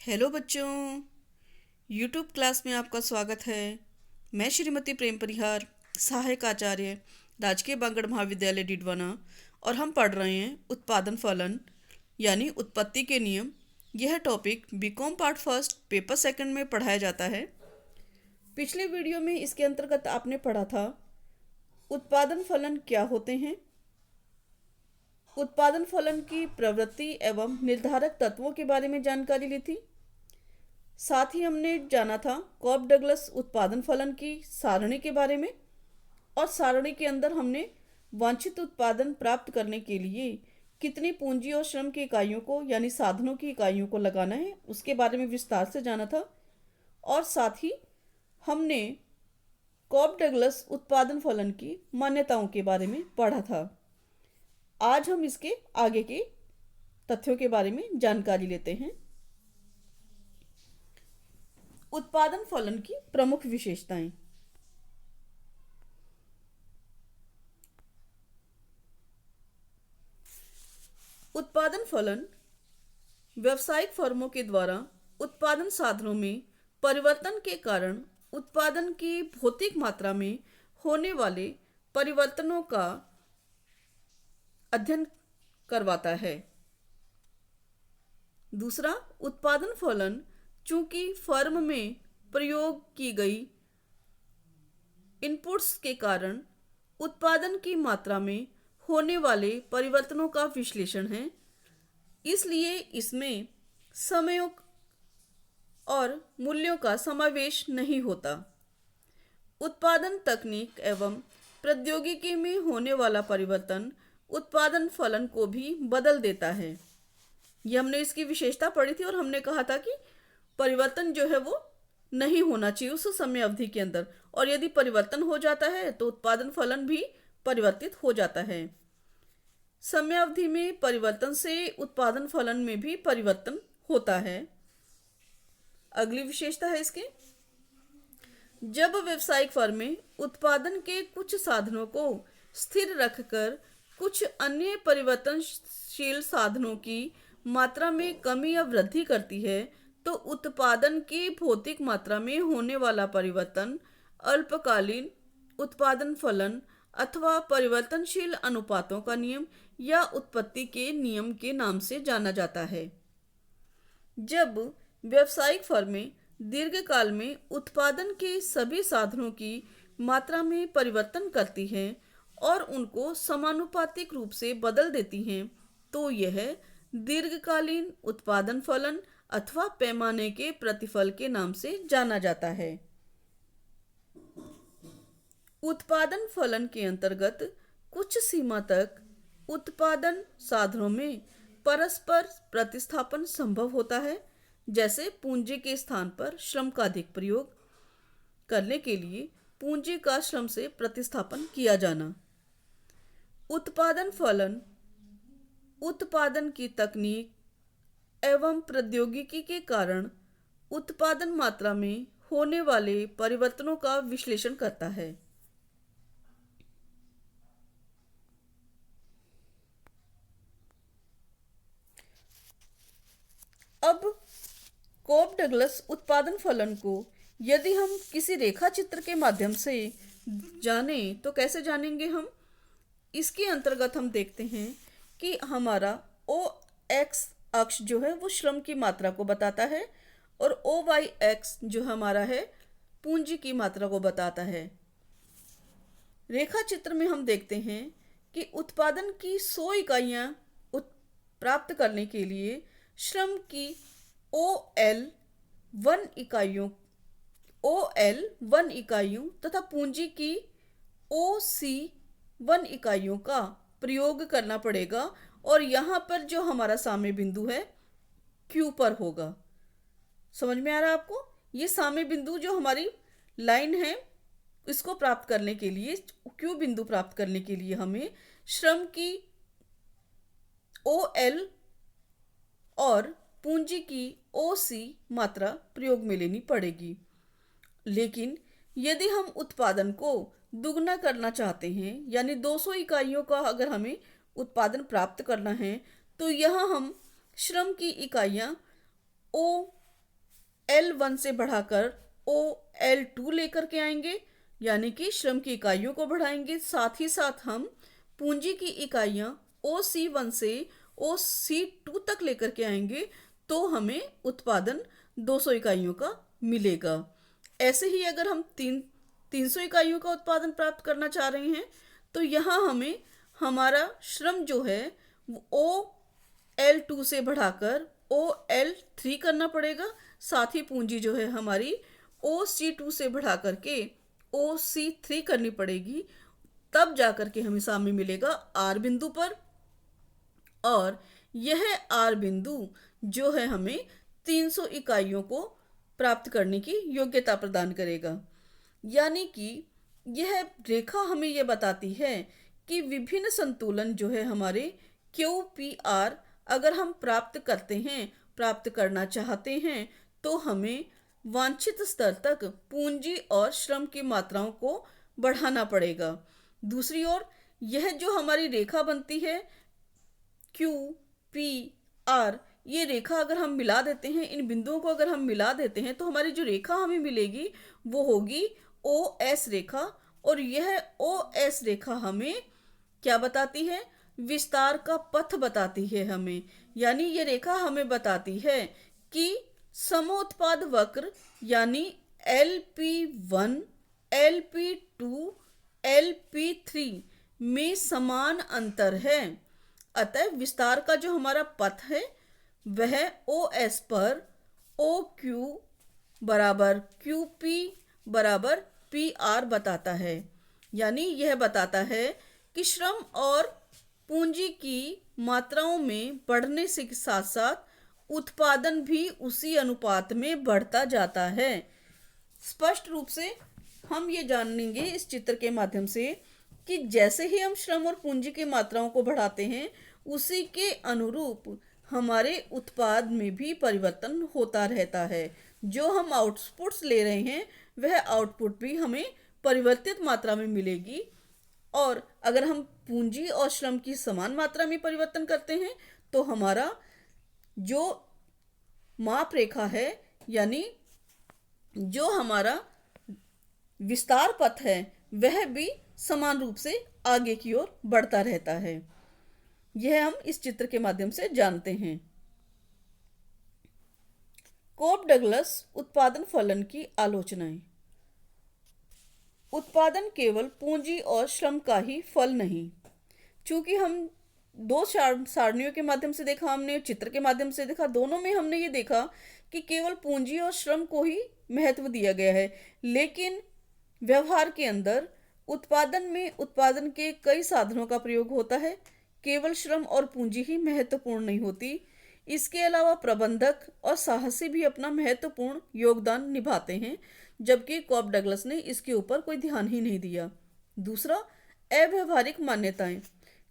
Hello बच्चों। YouTube class में आपका स्वागत है। मैं श्रीमती प्रेम परिहार, सहायक आचार्य, राजकीय बांगड़ महाविद्यालय डिडवाना, और हम पढ़ रहे हैं उत्पादन फलन यानी उत्पत्ति के नियम। यह topic BCom part first paper second में पढ़ाया जाता है। पिछले वीडियो में इसके अंतर्गत आपने पढ़ा था उत्पादन फलन क्या होते हैं, उत्पादन फलन की प्रवृत्ति एवं निर्धारक तत्वों के बारे में जानकारी ली थी। साथ ही हमने जाना था कॉब डगलस उत्पादन फलन की सारणी के बारे में, और सारणी के अंदर हमने वांछित उत्पादन प्राप्त करने के लिए कितनी पूंजी और श्रम की इकाइयों को यानी साधनों की इकाइयों को लगाना है उसके बारे में विस्तार से जाना था। और साथ ही हमने कॉब डगलस उत्पादन फलन की मान्यताओं के बारे में पढ़ा था। आज हम इसके आगे के तथ्यों के बारे में जानकारी लेते हैं। उत्पादन फलन की प्रमुख विशेषताएं। उत्पादन फलन व्यावसायिक फर्मों के द्वारा उत्पादन साधनों में परिवर्तन के कारण उत्पादन की भौतिक मात्रा में होने वाले परिवर्तनों का अध्ययन करवाता है। दूसरा, उत्पादन फलन चूंकि फर्म में प्रयोग की गई इनपुट्स के कारण उत्पादन की मात्रा में होने वाले परिवर्तनों का विश्लेषण है, इसलिए इसमें समयों और मूल्यों का समावेश नहीं होता। उत्पादन तकनीक एवं प्रौद्योगिकी में होने वाला परिवर्तन उत्पादन फलन को भी बदल देता है। ये हमने इसकी विशेषता पढ़ी थी और हमने कहा था कि परिवर्तन जो है वो नहीं होना चाहिए उस समय अवधि के अंदर, और यदि परिवर्तन हो जाता है तो उत्पादन फलन भी परिवर्तित हो जाता है। समय अवधि में परिवर्तन से उत्पादन फलन में भी परिवर्तन होता है। अगली विशेषता है इसके, जब व्यावसायिक फर्में उत्पादन के कुछ साधनों को स्थिर रखकर कुछ अन्य परिवर्तनशील साधनों की मात्रा में कमी या वृद्धि करती है तो उत्पादन की भौतिक मात्रा में होने वाला परिवर्तन अल्पकालीन उत्पादन फलन अथवा परिवर्तनशील अनुपातों का नियम या उत्पत्ति के नियम के नाम से जाना जाता है। जब व्यावसायिक फर्में दीर्घकाल में उत्पादन के सभी साधनों की मात्रा में परिवर्तन करती हैं और उनको समानुपातिक रूप से बदल देती हैं तो यह दीर्घकालीन उत्पादन फलन अथवा पैमाने के प्रतिफल के नाम से जाना जाता है। उत्पादन फलन के अंतर्गत कुछ सीमा तक उत्पादन साधनों में परस्पर प्रतिस्थापन संभव होता है, जैसे पूंजी के स्थान पर श्रम का अधिक प्रयोग करने के लिए पूंजी का श्रम से प्रतिस्थापन किया जाना। उत्पादन फलन उत्पादन की तकनीक एवं प्रौद्योगिकी के कारण उत्पादन मात्रा में होने वाले परिवर्तनों का विश्लेषण करता है। अब कॉब डगलस उत्पादन फलन को यदि हम किसी रेखा चित्र के माध्यम से जाने तो कैसे जानेंगे हम? इसके अंतर्गत हम देखते हैं कि हमारा ओ एक्स अक्ष जो है वो श्रम की मात्रा को बताता है और ओ वाई एक्स जो हमारा है पूंजी की मात्रा को बताता है। रेखा चित्र में हम देखते हैं कि उत्पादन की 100 इकाइयाँ प्राप्त करने के लिए श्रम की OL 1 इकाइयों तथा पूंजी की OC 1 इकाइयों का प्रयोग करना पड़ेगा, और यहाँ पर जो हमारा साम्य बिंदु है Q पर होगा। समझ में आ रहा है आपको? ये साम्य बिंदु जो हमारी लाइन है इसको प्राप्त करने के लिए, Q बिंदु प्राप्त करने के लिए हमें श्रम की OL और पूंजी की OC मात्रा प्रयोग में लेनी पड़ेगी। लेकिन यदि हम उत्पादन को दुगना करना चाहते हैं यानी 200 इकाइयों का अगर हमें उत्पादन प्राप्त करना है तो यहाँ हम श्रम की इकाइयाँ ओ L1 से बढ़ाकर OL2 लेकर के आएंगे, यानी कि श्रम की इकाइयों को बढ़ाएंगे। साथ ही साथ हम पूंजी की इकाइयां OC1 से OC2 तक लेकर के आएंगे, तो हमें उत्पादन 200 इकाइयों का मिलेगा। ऐसे ही अगर हम 300 इकाइयों का उत्पादन प्राप्त करना चाह रहे हैं, तो यहाँ हमें हमारा श्रम जो है वो OL2 से बढ़ाकर OL3 करना पड़ेगा। साथ ही पूंजी जो है हमारी OC2 से बढ़ा करके OC3 करनी पड़ेगी, तब जाकर के हमें सामने मिलेगा आर बिंदु पर। और यह आर बिंदु जो है हमें 300 इकाइयों को प्राप्त करने की योग्यता प्रदान करेगा। यानी कि यह रेखा हमें यह बताती है कि विभिन्न संतुलन जो है हमारे QPR अगर हम प्राप्त करना चाहते हैं, तो हमें वांछित स्तर तक पूंजी और श्रम की मात्राओं को बढ़ाना पड़ेगा। दूसरी ओर यह जो हमारी रेखा बनती है QPR, ये रेखा अगर हम मिला देते हैं, इन बिंदुओं को अगर हम मिला देते हैं, तो हमारी जो रेखा हमें मिलेगी वो होगी OS रेखा। और यह OS रेखा हमें क्या बताती है? विस्तार का पथ बताती है हमें। यानी ये रेखा हमें बताती है कि समोत्पाद वक्र यानी LP1, LP2, LP3 में समान अंतर है। अतः विस्तार का जो हमारा पथ है वह OS पर OQ बराबर QP बराबर PR बताता है। यानी यह बताता है कि श्रम और पूंजी की मात्राओं में बढ़ने से साथ साथ उत्पादन भी उसी अनुपात में बढ़ता जाता है। स्पष्ट रूप से हम ये जानेंगे इस चित्र के माध्यम से कि जैसे ही हम श्रम और पूंजी की मात्राओं को बढ़ाते हैं, उसी के अनुरूप हमारे उत्पाद में भी परिवर्तन होता रहता है। जो हम आउटपुट्स ले रहे हैं वह आउटपुट भी हमें परिवर्तित मात्रा में मिलेगी। और अगर हम पूंजी और श्रम की समान मात्रा में परिवर्तन करते हैं, तो हमारा जो माप रेखा है यानी जो हमारा विस्तार पथ है वह भी समान रूप से आगे की ओर बढ़ता रहता है। यह हम इस चित्र के माध्यम से जानते हैं। कोप डगलस उत्पादन फलन की आलोचनाएं। उत्पादन केवल पूंजी और श्रम का ही फल नहीं। चूंकि हम दो सारणियों के माध्यम से देखा, हमने चित्र के माध्यम से देखा, दोनों में हमने ये देखा कि केवल पूंजी और श्रम को ही महत्व दिया गया है, लेकिन व्यवहार के अंदर उत्पादन में उत्पादन के कई साधनों का प्रयोग होता है। केवल श्रम और पूंजी ही महत्वपूर्ण नहीं होती, इसके अलावा प्रबंधक और साहसी भी अपना महत्वपूर्ण योगदान निभाते हैं, जबकि कॉप डगलस ने इसके ऊपर कोई ध्यान ही नहीं दिया। दूसरा, अव्यवहारिक मान्यताएं।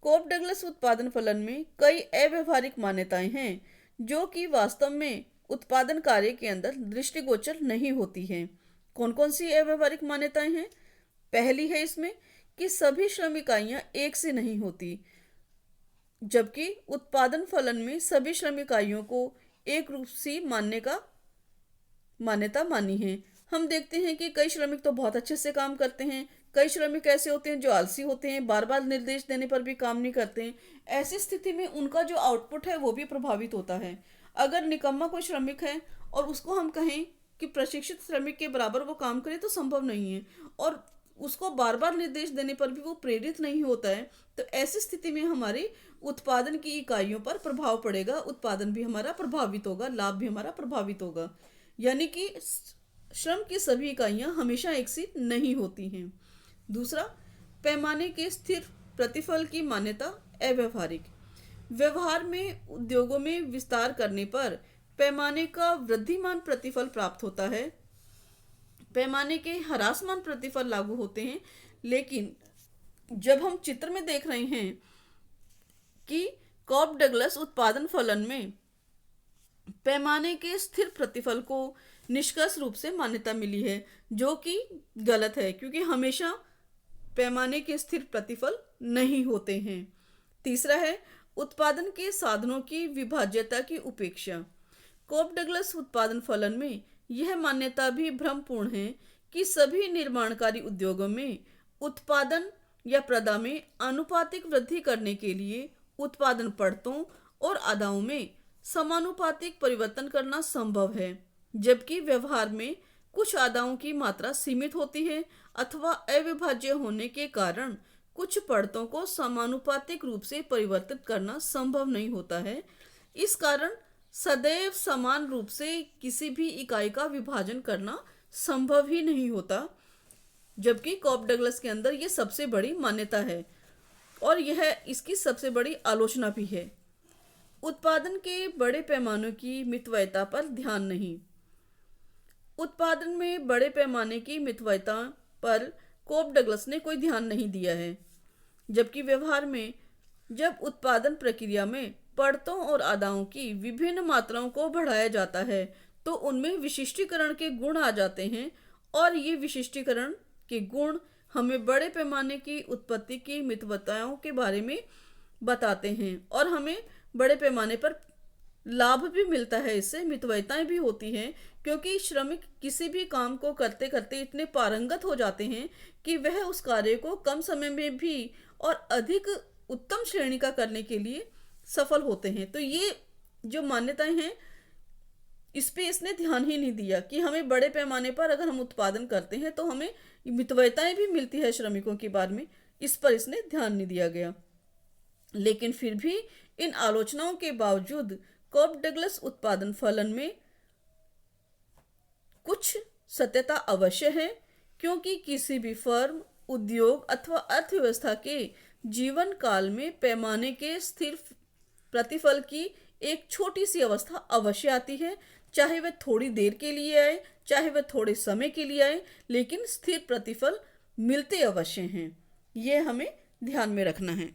कॉप डगलस उत्पादन फलन में कई अव्यवहारिक मान्यताएं हैं जो कि वास्तव में उत्पादन कार्य के अंदर दृष्टिगोचर नहीं होती हैं। कौन कौन सी अव्यवहारिक मान्यताएं हैं? पहली है इसमें कि सभी श्रम इकाइयां एक से नहीं होती, जबकि उत्पादन फलन में सभी श्रम इकाइयों को एक रूप से मान्यता मानी है। हम देखते हैं कि कई श्रमिक तो बहुत अच्छे से काम करते हैं, कई श्रमिक ऐसे होते हैं जो आलसी होते हैं, बार बार निर्देश देने पर भी काम नहीं करते हैं। ऐसी स्थिति में उनका जो आउटपुट है वो भी प्रभावित होता है। अगर निकम्मा कोई श्रमिक है और उसको हम कहें कि प्रशिक्षित श्रमिक के बराबर वो काम करे, तो संभव नहीं है, और उसको बार बार निर्देश देने पर भी वो प्रेरित नहीं होता है। तो ऐसी स्थिति में हमारे उत्पादन की इकाइयों पर प्रभाव पड़ेगा, उत्पादन भी हमारा प्रभावित होगा, लाभ भी हमारा प्रभावित होगा। यानी कि श्रम की सभी इकाइयां हमेशा एक सी नहीं होती हैं। दूसरा, पैमाने के स्थिर प्रतिफल की मान्यता अव्यवहारिक। व्यवहार में उद्योगों में विस्तार करने पर पैमाने का वृद्धिमान प्रतिफल प्राप्त होता है, पैमाने के ह्रासमान प्रतिफल लागू होते हैं। लेकिन जब हम चित्र में देख रहे हैं कि कॉप डगलस उत्पादन फलन में पैमाने के स्थिर प्रतिफल को निष्कर्ष रूप से मान्यता मिली है, जो कि गलत है, क्योंकि हमेशा पैमाने के स्थिर प्रतिफल नहीं होते हैं। तीसरा है उत्पादन के साधनों की विभाज्यता की उपेक्षा। कॉप डगलस उत्पादन फलन में यह मान्यता भी भ्रमपूर्ण है कि सभी निर्माणकारी उद्योगों में उत्पादन या प्रदा में आनुपातिक वृद्धि करने के लिए उत्पादन पड़तों और आदाओं में समानुपातिक परिवर्तन करना संभव है, जबकि व्यवहार में कुछ आदाओं की मात्रा सीमित होती है अथवा अविभाज्य होने के कारण कुछ पड़तों को समानुपातिक रूप से परिवर्तित करना संभव नहीं होता है। इस कारण सदैव समान रूप से किसी भी इकाई का विभाजन करना संभव ही नहीं होता, जबकि कॉप डगलस के अंदर ये सबसे बड़ी मान्यता है और यह इसकी सबसे बड़ी आलोचना भी है। उत्पादन के बड़े पैमाने की मितव्ययता पर ध्यान नहीं। उत्पादन में बड़े पैमाने की मितव्ययता पर कॉप डगलस ने कोई ध्यान नहीं दिया है, जबकि व्यवहार में जब उत्पादन प्रक्रिया में पड़तों और आदाओं की विभिन्न मात्राओं को बढ़ाया जाता है तो उनमें विशिष्टीकरण के गुण आ जाते हैं और ये विशिष्टीकरण के गुण हमें बड़े पैमाने की उत्पत्ति की मितव्ययताओं के बारे में बताते हैं और हमें बड़े पैमाने पर लाभ भी मिलता है। इससे मितव्ययताएं भी होती हैं क्योंकि श्रमिक किसी भी काम को करते करते इतने पारंगत हो जाते हैं कि वह उस कार्य को कम समय में भी और अधिक उत्तम श्रेणी का करने के लिए सफल होते हैं। तो ये जो मान्यताएं हैं इस पे इसने ध्यान ही नहीं दिया कि हमें बड़े पैमाने पर अगर हम उत्पादन करते हैं तो हमें मितव्ययताएं भी मिलती है श्रमिकों के बारे में, इस पर इसने ध्यान नहीं दिया गया। लेकिन फिर भी इन आलोचनाओं के बावजूद कॉप डगलस उत्पादन फलन में कुछ सत्यता अवश्य है, क्योंकि किसी भी फर्म, उद्योग अथवा अर्थव्यवस्था के जीवन काल में पैमाने के स्थिर प्रतिफल की एक छोटी सी अवस्था अवश्य आती है, चाहे वह थोड़ी देर के लिए आए, चाहे वह थोड़े समय के लिए आए, लेकिन स्थिर प्रतिफल मिलते अवश्य हैं। यह हमें ध्यान में रखना है।